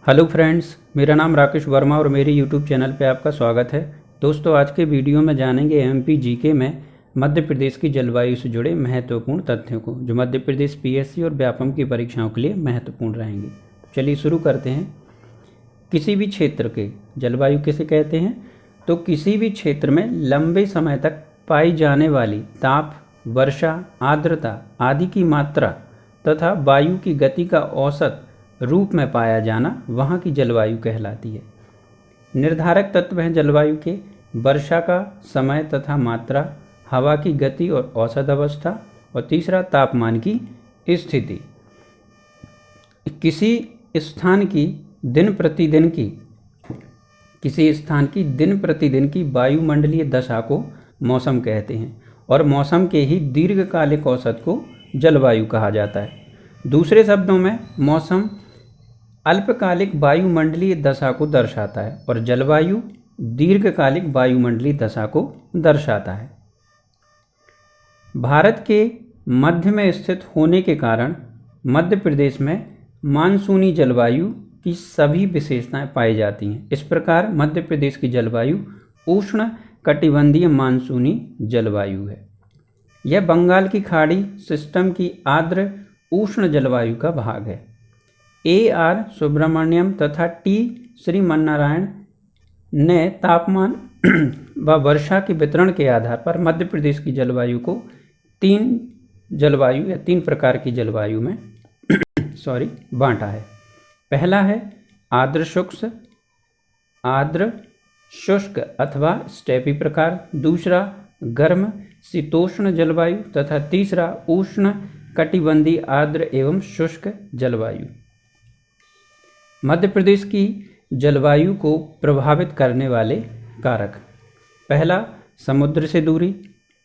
Hello friends, मेरा नाम राकेश वर्मा और मेरे यूट्यूब चैनल पे आपका स्वागत है। दोस्तों, आज के वीडियो में जानेंगे एमपी जीके में मध्य प्रदेश की जलवायु से जुड़े महत्वपूर्ण तथ्यों को, जो मध्य प्रदेश पीएससी और व्यापम की परीक्षाओं के लिए महत्वपूर्ण रहेंगे। तो चलिए शुरू करते हैं। किसी भी क्षेत्र के जलवायु किसे कहते हैं? तो किसी भी क्षेत्र में लंबे समय तक पाई जाने वाली ताप, वर्षा, आर्द्रता आदि की मात्रा तथा वायु की गति का औसत रूप में पाया जाना वहाँ की जलवायु कहलाती है। निर्धारक तत्व हैं जलवायु के वर्षा का समय तथा मात्रा, हवा की गति और औसत अवस्था, और तीसरा तापमान की स्थिति। किसी स्थान की दिन प्रतिदिन की वायुमंडलीय दशा को मौसम कहते हैं और मौसम के ही दीर्घकालिक औसत को जलवायु कहा जाता है। दूसरे शब्दों में मौसम अल्पकालिक वायुमंडलीय दशा को दर्शाता है और जलवायु दीर्घकालिक वायुमंडलीय दशा को दर्शाता है। भारत के मध्य में स्थित होने के कारण मध्य प्रदेश में मानसूनी जलवायु की सभी विशेषताएं पाई जाती हैं। इस प्रकार मध्य प्रदेश की जलवायु उष्ण कटिबंधीय मानसूनी जलवायु है। यह बंगाल की खाड़ी सिस्टम की आर्द्र उष्ण जलवायु का भाग है। AR सुब्रमण्यम तथा T श्रीमन्नारायण ने तापमान व वर्षा के वितरण के आधार पर मध्य प्रदेश की जलवायु को तीन प्रकार की जलवायु में बांटा है। पहला है आर्द्र शुष्क अथवा स्टेपी प्रकार, दूसरा गर्म शीतोष्ण जलवायु तथा तीसरा उष्ण कटिबंधीय आर्द्र एवं शुष्क जलवायु। मध्य प्रदेश की जलवायु को प्रभावित करने वाले कारक। पहला, समुद्र से दूरी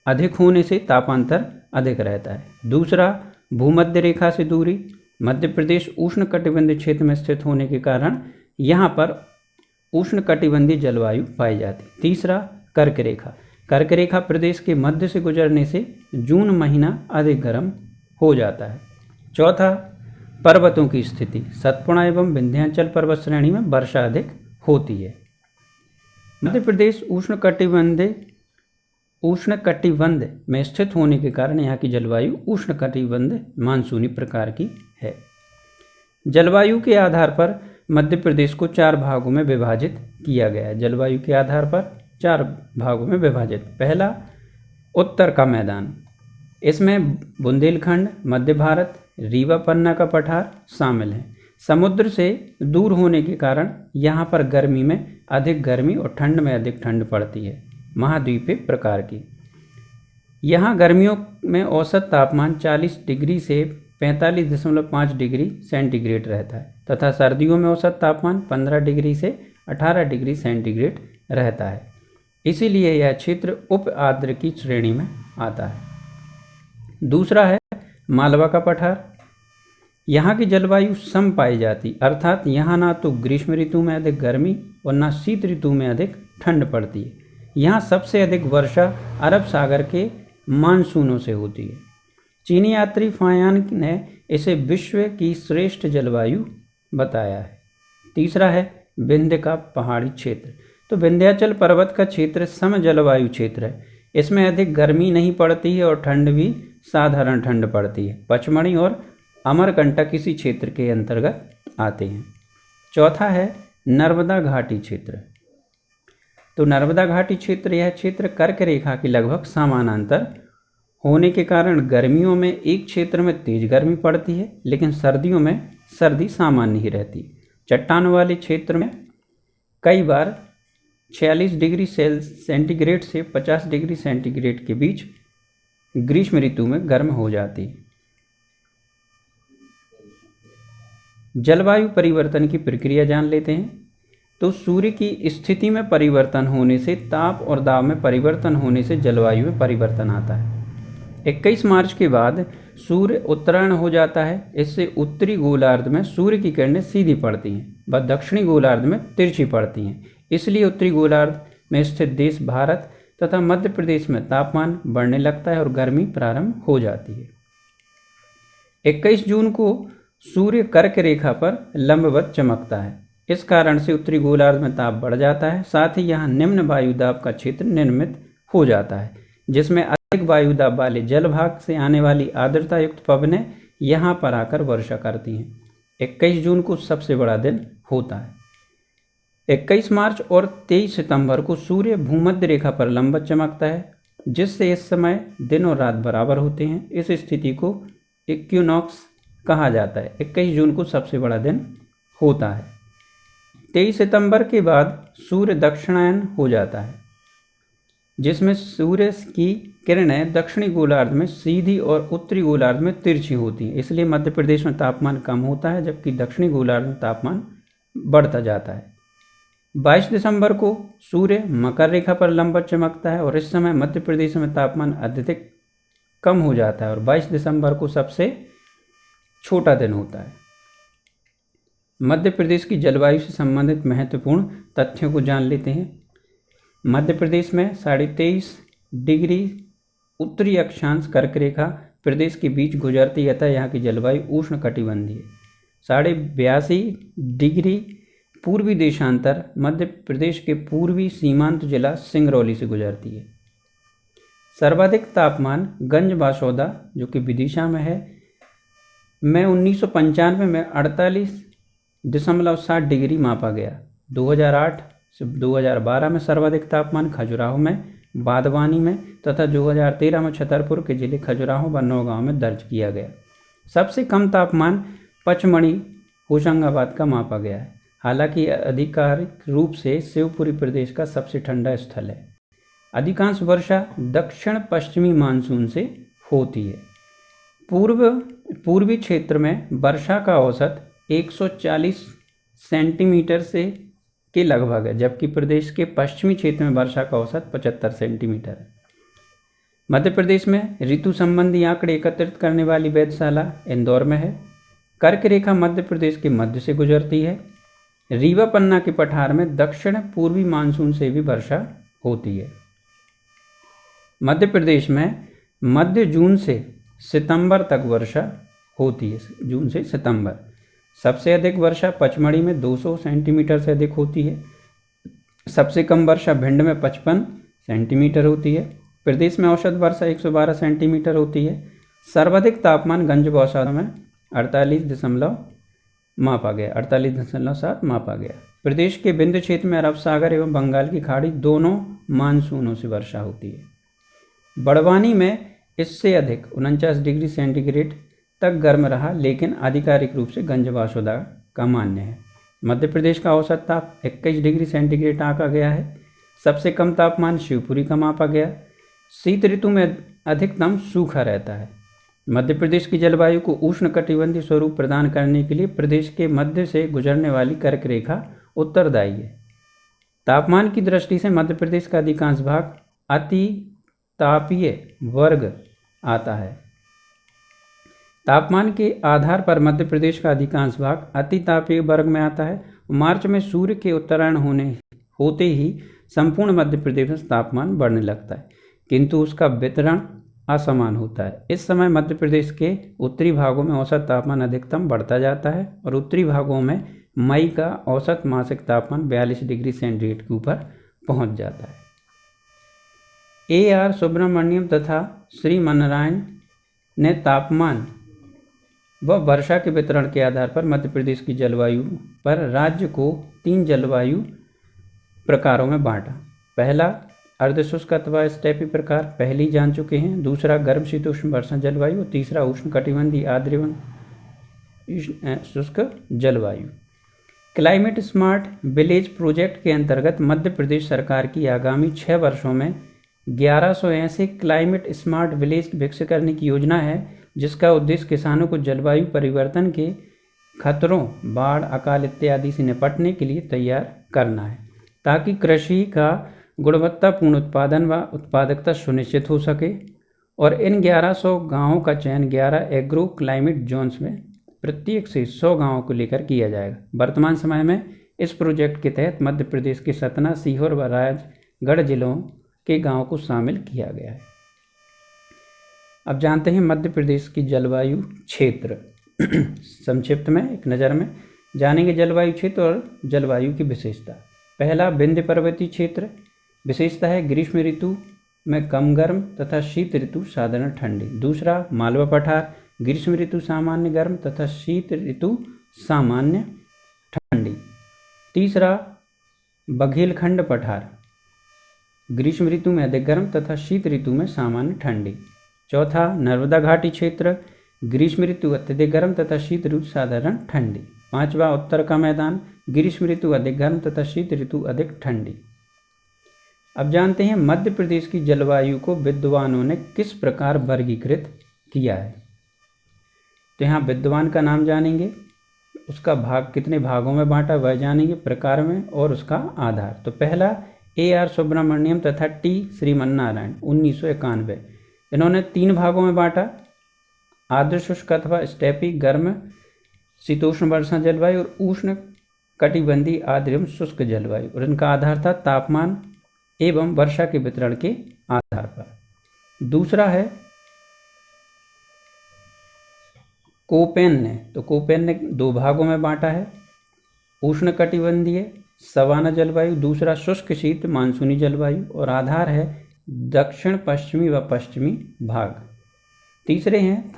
अधिक होने से तापांतर अधिक रहता है। दूसरा, भूमध्य रेखा से दूरी। मध्य प्रदेश उष्ण कटिबंधीय क्षेत्र में स्थित होने के कारण यहाँ पर उष्ण कटिबंधीय जलवायु पाई जाती। तीसरा, कर्क रेखा। कर्क रेखा प्रदेश के मध्य से गुजरने से जून महीना अधिक गर्म हो जाता है। चौथा, पर्वतों की स्थिति। सतपुड़ा एवं विंध्याचल पर्वत श्रेणी में वर्षा अधिक होती है। मध्य प्रदेश उष्ण कटिबंध में स्थित होने के कारण यहाँ की जलवायु उष्ण कटिबंध मानसूनी प्रकार की है। जलवायु के आधार पर मध्य प्रदेश को 4 भागों में विभाजित किया गया है। जलवायु के आधार पर 4 भागों में विभाजित। पहला, उत्तर का मैदान। इसमें बुंदेलखंड, मध्य भारत, रीवा पन्ना का पठार शामिल है। समुद्र से दूर होने के कारण यहाँ पर गर्मी में अधिक गर्मी और ठंड में अधिक ठंड पड़ती है, महाद्वीपीय प्रकार की। यहाँ गर्मियों में औसत तापमान 40 डिग्री से 45.5 डिग्री सेंटीग्रेड रहता है तथा सर्दियों में औसत तापमान 15 डिग्री से 18 डिग्री सेंटीग्रेड रहता है। इसीलिए यह क्षेत्र उप आर्द्र की श्रेणी में आता है। दूसरा है मालवा का पठार। यहाँ की जलवायु सम पाई जाती, अर्थात यहाँ ना तो ग्रीष्म ऋतु में अधिक गर्मी और ना शीत ऋतु में अधिक ठंड पड़ती है। यहाँ सबसे अधिक वर्षा अरब सागर के मानसूनों से होती है। चीनी यात्री फायान ने इसे विश्व की श्रेष्ठ जलवायु बताया है। तीसरा है विंध्य का पहाड़ी क्षेत्र। तो विंध्याचल पर्वत का क्षेत्र सम जलवायु क्षेत्र है। इसमें अधिक गर्मी नहीं पड़ती है और ठंड भी साधारण ठंड पड़ती है। पचमढ़ी और अमरकंटक इसी क्षेत्र के अंतर्गत आते हैं। चौथा है नर्मदा घाटी क्षेत्र। तो नर्मदा घाटी क्षेत्र, यह क्षेत्र कर्क रेखा के लगभग समानांतर होने के कारण गर्मियों में एक क्षेत्र में तेज गर्मी पड़ती है, लेकिन सर्दियों में सर्दी सामान्य ही रहती। चट्टान वाले क्षेत्र में कई बार 46 डिग्री सेंटीग्रेड से 50 डिग्री सेंटीग्रेड के बीच ग्रीष्म ऋतु में गर्म हो जाती है। जलवायु परिवर्तन की प्रक्रिया जान लेते हैं। तो सूर्य की स्थिति में परिवर्तन होने से, ताप और दाब में परिवर्तन होने से जलवायु में परिवर्तन आता है। 21 मार्च के बाद सूर्य उत्तरायण हो जाता है। इससे उत्तरी गोलार्ध में सूर्य की किरणें सीधी पड़ती हैं व दक्षिणी गोलार्ध में तिरछी पड़ती हैं। इसलिए उत्तरी गोलार्ध में स्थित देश भारत तथा मध्य प्रदेश में तापमान बढ़ने लगता है और गर्मी प्रारंभ हो जाती है। 21 जून को सूर्य कर्क रेखा पर लंबवत चमकता है। इस कारण से उत्तरी गोलार्ध में ताप बढ़ जाता है। साथ ही यहाँ निम्न वायुदाब का क्षेत्र निर्मित हो जाता है, जिसमें अधिक वायुदाब वाले जलभाग से आने वाली आर्द्रता युक्त पवनें यहाँ पर आकर वर्षा करती हैं। 21 जून को सबसे बड़ा दिन होता है। 21 मार्च और 23 सितंबर को सूर्य भूमध्य रेखा पर लंबवत चमकता है, जिससे इस समय दिन और रात बराबर होते हैं। इस स्थिति को इक्विनॉक्स कहा जाता है। 21 जून को सबसे बड़ा दिन होता है। 23 सितंबर के बाद सूर्य दक्षिणायन हो जाता है, जिसमें सूर्य की किरणें दक्षिणी गोलार्ध में सीधी और उत्तरी गोलार्ध में तिरछी होती हैं। इसलिए मध्य प्रदेश में तापमान कम होता है, जबकि दक्षिणी गोलार्ध में तापमान बढ़ता जाता है। 22 दिसंबर को सूर्य मकर रेखा पर लंबवत चमकता है और इस समय मध्य प्रदेश में तापमान अत्यधिक कम हो जाता है और 22 दिसंबर को सबसे छोटा दिन होता है। मध्य प्रदेश की जलवायु से संबंधित महत्वपूर्ण तथ्यों को जान लेते हैं। मध्य प्रदेश में 23.5 डिग्री उत्तरी अक्षांश कर्क रेखा प्रदेश के बीच गुजरती है, अतः यहाँ की जलवायु उष्ण कटिबंधीय है। 82.5 डिग्री पूर्वी देशांतर मध्य प्रदेश के पूर्वी सीमांत जिला सिंगरौली से गुजरती है। सर्वाधिक तापमान गंज-बासौदा जो कि विदिशा में है में 1995 में 48.7 डिग्री मापा गया। 2008 से 2012 में सर्वाधिक तापमान खजुराहो में, बादवानी में तथा 2013 में छतरपुर के जिले खजुराहो व नौगांव में दर्ज किया गया। सबसे कम तापमान पचमढ़ी होशंगाबाद का मापा गया है। हालांकि आधिकारिक रूप से शिवपुरी प्रदेश का सबसे ठंडा स्थल है। अधिकांश वर्षा दक्षिण पश्चिमी मानसून से होती है। पूर्वी क्षेत्र में वर्षा का औसत 140 सेंटीमीटर से के लगभग है, जबकि प्रदेश के पश्चिमी क्षेत्र में वर्षा का औसत 75 सेंटीमीटर है। मध्य प्रदेश में ऋतु संबंधी आंकड़े एकत्रित करने वाली वेधशाला इंदौर में है। कर्क रेखा मध्य प्रदेश के मध्य से गुजरती है। रीवा पन्ना के पठार में दक्षिण पूर्वी मानसून से भी वर्षा होती है। मध्य प्रदेश में मध्य जून से सितंबर तक वर्षा होती है। जून से सितंबर सबसे अधिक वर्षा पचमढ़ी में 200 सेंटीमीटर से अधिक होती है। सबसे कम वर्षा भिंड में 55 सेंटीमीटर होती है। प्रदेश में औसत वर्षा 112 सेंटीमीटर होती है। सर्वाधिक तापमान गंज-बासौदा में 48.7 मापा गया। प्रदेश के विंध्य क्षेत्र में अरब सागर एवं बंगाल की खाड़ी दोनों मानसूनों से वर्षा होती है। बड़वानी में इससे अधिक 49 डिग्री सेंटीग्रेड तक गर्म रहा, लेकिन आधिकारिक रूप से गंज-बासौदा का मान्य है। मध्य प्रदेश का औसत ताप 21 डिग्री सेंटीग्रेड आंका गया है। सबसे कम तापमान शिवपुरी का मापा गया। शीत ऋतु में अधिकतम सूखा रहता है। मध्य प्रदेश की जलवायु को उष्ण कटिबंधीय स्वरूप प्रदान करने के लिए प्रदेश के मध्य से गुजरने वाली कर्क रेखा उत्तरदायी है। तापमान की दृष्टि से मध्य प्रदेश का अधिकांश भाग अति तापीय वर्ग आता है। तापमान के आधार पर मध्य प्रदेश का अधिकांश भाग अति तापीय वर्ग में आता है। मार्च में सूर्य के उत्तरायण होते ही संपूर्ण मध्य प्रदेश में तापमान बढ़ने लगता है, किंतु उसका वितरण असमान होता है। इस समय मध्य प्रदेश के उत्तरी भागों में औसत तापमान अधिकतम बढ़ता जाता है और उत्तरी भागों में मई का औसत मासिक तापमान 42 डिग्री सेंटीग्रेड के ऊपर पहुंच जाता है। A.R. सुब्रमण्यम तथा श्री मनरायण ने तापमान व वर्षा के वितरण के आधार पर मध्य प्रदेश की जलवायु पर राज्य को 3 जलवायु प्रकारों में बांटा। पहला अर्धशुष्क अथवा स्टेपी प्रकार पहले ही जान चुके हैं। दूसरा गर्म शीतोष्ण वर्षा जलवायु और तीसरा उष्ण कटिबंधीय आर्द्र एवं शुष्क जलवायु। क्लाइमेट स्मार्ट विलेज प्रोजेक्ट के अंतर्गत मध्य प्रदेश सरकार की आगामी 6 वर्षों में 1100 ऐसे क्लाइमेट स्मार्ट विलेज विकसित करने की योजना है, जिसका उद्देश्य किसानों को जलवायु परिवर्तन के खतरों, बाढ़, अकाल इत्यादि से निपटने के लिए तैयार करना है, ताकि कृषि का गुणवत्तापूर्ण उत्पादन व उत्पादकता सुनिश्चित हो सके। और इन 1100 गाँवों का चयन 11 एग्रो क्लाइमेट जोन्स में प्रत्येक से 100 गाँवों को लेकर किया जाएगा। वर्तमान समय में इस प्रोजेक्ट के तहत मध्य प्रदेश के सतना, सीहोर व राजगढ़ जिलों के गाँव को शामिल किया गया है। अब जानते हैं मध्य प्रदेश की जलवायु क्षेत्र। संक्षिप्त में एक नज़र में जानेंगे जलवायु क्षेत्र और जलवायु की विशेषता। पहला, विंध्य पर्वतीय क्षेत्र। विशेषता है ग्रीष्म ऋतु में कम गर्म तथा शीत ऋतु साधारण ठंडी। दूसरा, मालवा पठार। ग्रीष्म ऋतु सामान्य गर्म तथा शीत ऋतु सामान्य ठंडी। तीसरा, बघेलखंड पठार। ग्रीष्म ऋतु में अधिक गर्म तथा शीत ऋतु में सामान्य ठंडी। चौथा, नर्मदा घाटी क्षेत्र। ग्रीष्म ऋतु अत्यधिक गर्म तथा शीत ऋतु साधारण ठंडी। पांचवा, उत्तर का मैदान। ग्रीष्म ऋतु अधिक गर्म तथा शीत ऋतु अधिक ठंडी। अब जानते हैं मध्य प्रदेश की जलवायु को विद्वानों ने किस प्रकार वर्गीकृत किया है। तो यहाँ विद्वान का नाम जानेंगे, उसका भाग कितने भागों में बांटा वह जानेंगे, प्रकार में और उसका आधार। तो पहला, A.R. सुब्रमण्यम तथा T. श्रीमन्नारायण 1991। इन्होंने 3 भागों में बांटा, आर्द्र शुष्क अथवा स्टेपी गर्म शीतोष्ण वर्षा जलवायु और उष्ण कटिबंधीय आर्द्र एवं शुष्क जलवायु। और इनका आधार था तापमान एवं वर्षा के वितरण के आधार पर। दूसरा है कोपेन ने, तो कोपेन ने 2 भागों में बांटा है, उष्ण कटिबंधीय सवाना जलवायु, दूसरा शुष्क शीत मानसूनी जलवायु और आधार है दक्षिण पश्चिमी व पश्चिमी भाग। तीसरे हैं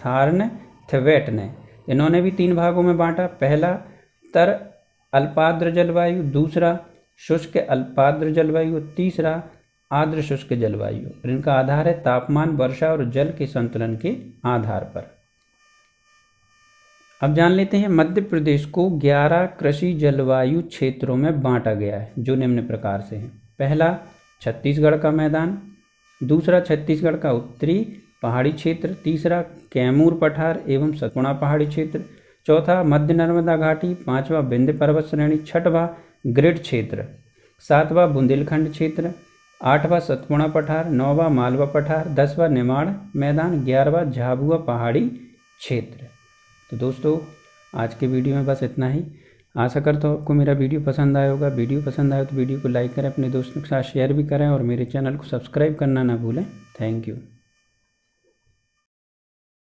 थार्नथवेट ने, इन्होंने भी 3 भागों में बांटा, पहला तर अल्पार्द्र जलवायु, दूसरा शुष्क अल्पार्द्र जलवायु और तीसरा आर्द्र शुष्क जलवायु। और इनका आधार है तापमान, वर्षा और जल के संतुलन के आधार पर। अब जान लेते हैं मध्य प्रदेश को 11 कृषि जलवायु क्षेत्रों में बांटा गया है, जो निम्न प्रकार से हैं। पहला, छत्तीसगढ़ का मैदान। दूसरा, छत्तीसगढ़ का उत्तरी पहाड़ी क्षेत्र। तीसरा, कैमूर पठार एवं सतपुड़ा पहाड़ी क्षेत्र। चौथा, मध्य नर्मदा घाटी। पांचवा, विंध्य पर्वत श्रेणी। छठवां, ग्रिड क्षेत्र। सातवां, बुंदेलखंड क्षेत्र। आठवां, सतपुड़ा पठार। नौवां, मालवा पठार। 10वां, निमाड़ मैदान। 11वां, झाबुआ पहाड़ी क्षेत्र। तो दोस्तों, आज के वीडियो में बस इतना ही। आशा करता हूँ आपको मेरा वीडियो पसंद आया होगा। वीडियो पसंद आया तो वीडियो को लाइक करें, अपने दोस्तों के साथ शेयर भी करें और मेरे चैनल को सब्सक्राइब करना ना भूलें। Thank you.